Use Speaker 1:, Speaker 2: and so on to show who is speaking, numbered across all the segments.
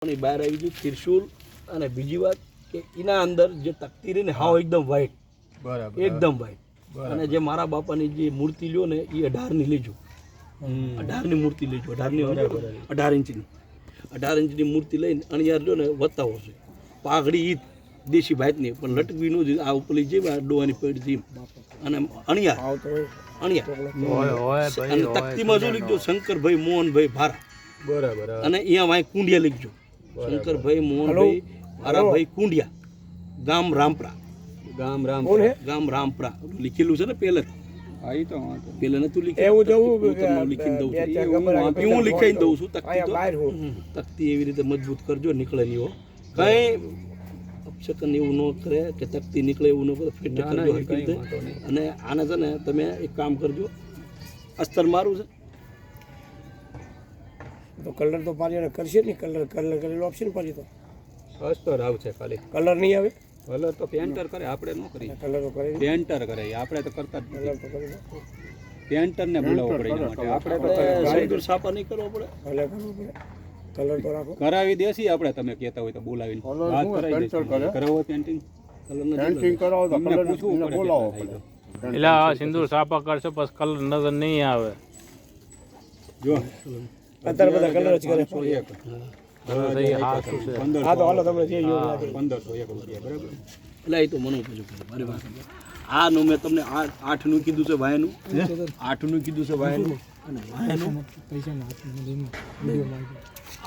Speaker 1: બહાર આવી ગયું ત્રિશુલ અને બીજી વાત કે એના અંદર જે તકતી રહી ને હાવ એકદમ વ્હાઈટ, બરાબર એકદમ વ્હાઈટ. અને જે મારા બાપાની જે મૂર્તિ લ્યો ને એ 18ની લેજો, 18ની મૂર્તિ લેજો, 18 ઇંચની 18 ઇંચની મૂર્તિ લઈને અણિયાર લ્યો ને વતાવો છે. પાઘડી ઈ દેશી ભાતની પણ લટકવી નું આ ઉપલી જે ડોવાની પેડથી અને અણિયાર અને તકતીમાં જો લીધો શંકરભાઈ મોહનભાઈ ભારા, બરાબર. અને અહીંયા વાય કુંડિયા લીધો શંકરભાઈ મોહનભાઈ ભારાભાઈ કુંડિયા, ગામ રામપરા, ગામ રામપરા લીખેલું છે ને પહેલે. પેલે નતું લીખી દઉં હું લીખાઈ દઉં છું. તકતી એવી રીતે મજબૂત કરજો, નીકળે નહીં હો કઈ અપશકન એવું ન કરે કે તકતી નીકળે એવું ન કરે, ફિટ કરજો હકીકતે. અને આને છે ને તમે એક કામ કરજો, અસ્તર મારું છે
Speaker 2: તો કલર તો પાછી કરશે ને, કલર કરેલું ઓપ્શન પાછી તો
Speaker 3: અસ્તર આવશે, ખાલી
Speaker 2: કલર નહીં આવે.
Speaker 3: કલર તો પેન્ટર કરે, આપણે ન કરીએ.
Speaker 2: કલર તો કરે
Speaker 3: પેન્ટર કરે, આપણે તો કરતા જ
Speaker 2: કલર તો કરી
Speaker 3: પેન્ટર ને બોલાવવો પડે એના માટે. આપણે તો
Speaker 1: સાઈડ સાપા નહીં કરવો પડે,
Speaker 2: કલર કરવું પડે. કલર તો રાખો,
Speaker 3: કરાવી દેસી આપણે. તમે કહેતા હોય તો બોલાવીને વાત કરાવી દેસી. કરાવો પેન્ટિંગ,
Speaker 2: પેન્ટિંગ કરાવો તો કલર પૂછવું પડે, બોલાવો પડે.
Speaker 4: એટલે આ સિંદૂર સાપા કરશે પછી કલર નજર નહીં આવે.
Speaker 3: જો
Speaker 2: અત્યારે બધા કલર જ કરે.
Speaker 3: 1501
Speaker 2: હા તો હાલો તમને જે
Speaker 3: 1501 રૂપિયા, બરાબર.
Speaker 1: એટલે એ તો મને પૂછું મારી વાત. આ નું મેં તમને 8નું કીધું છે વાયનું, 8નું કીધું છે વાયનું, અને વાયનું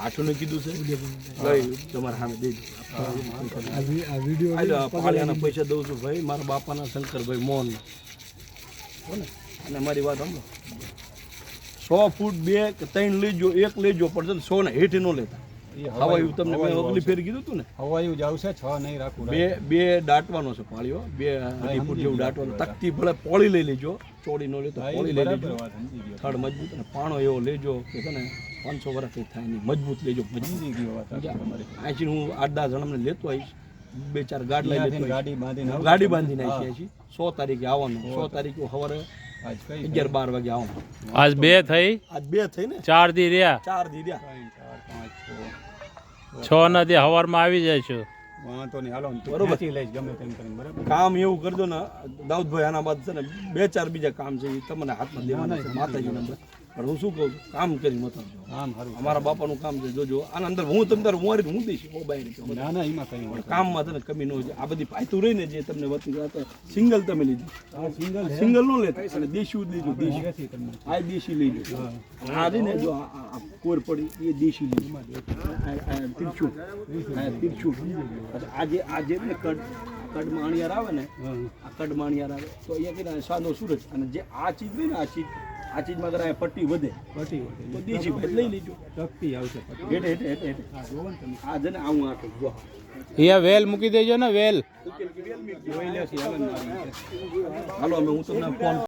Speaker 1: 8નું કીધું છે. તમારા સામે દેજો આ વિડીયો પાળિયાના પૈસા દઉં છું ભાઈ, મારા બાપાના શંકરભાઈ મોહન. અને મારી વાત સાંભળો, 100 ફૂટ 2 કે 3 લેજો, 1 લેજો, પણ 100 ને હેઠ ન લેતા. હવાયું તમને મેં અગલી ફેરી કીધું હતું ને,
Speaker 3: હવાયું જ આવશે, 6 નહીં રાખવું.
Speaker 1: બે દાટવાનો છે પાળીઓ, 2 ફૂટ જેવું દાટવાનું. તકતી ભલે પોળી લઈ લેજો, ચોડી ન લેતો પોળી લઈ લેજો, થડ મજબૂત. અને પાણો એવો લેજો કે છે ને 500 વર્ષ કંઈ થાય નહીં, મજબૂત લેજો. અહીંથી હું 8-10 જણાને લેતો આવીશ, 2-4 ગાડી લઈ લેતો, ગાડી બાંધીને આવીશ. 100 તારીખે આવવાનું, 100 તારીખે સવારે 11-12 વાગે આવવાનું.
Speaker 4: આજ 2 થઈ,
Speaker 1: આજ 2 થઈ ને,
Speaker 4: 4 દી રહ્યા,
Speaker 1: 4 દી રહ્યા,
Speaker 4: 6 ના દી હવારમાં આવી જાય છે.
Speaker 3: વાંધો નહીં, હાલો
Speaker 1: બરોબર.
Speaker 3: લઈશ ગમે તેમ કરીને, બરાબર.
Speaker 1: કામ એવું કરજો ને દાઉદભાઈ, આના બાદ છે ને 2-4 બીજા કામ છે એ તમને હાથમાં દેવાના છે માતાજીના અંદર. પણ હું શું કહું છું, કામ કરી મતાવજો. અમારા બાપાનું કામ છે, જોજો આના અંદર હું તમને મોરી હું દઈશ.
Speaker 3: ના ના, એમાં કઈ
Speaker 1: કામમાં તને કમી ન હોય. આ બધી પાયતું રહી ને જે તમને વતી સિંગલ તમે લીધું, સિંગલ ન લેતા, અને દેશી લીધું, દેશી આ દેશી લઈ લો. આ રહી ને જો આ કોર પડી એ દેશી લીધું, તીરછું તીરછું. આજે ને કડમાં અણિયાર આવે ને, આ કડમાં અણિયાર આવે તો અહીંયા કે સાદો સૂરજ. અને જે આ ચીજ રહી ને, આ ચીજમાં અગર આ પટ્ટી વધે તો દેશી ભાઈ લઈ લેજો,
Speaker 3: શક્તિ આવશે.
Speaker 1: આ છે ને આવું આખું જો
Speaker 4: અહીંયા વેલ મૂકી દેજો ને, વેલ.
Speaker 1: હાલો અમે હું તમને ફોન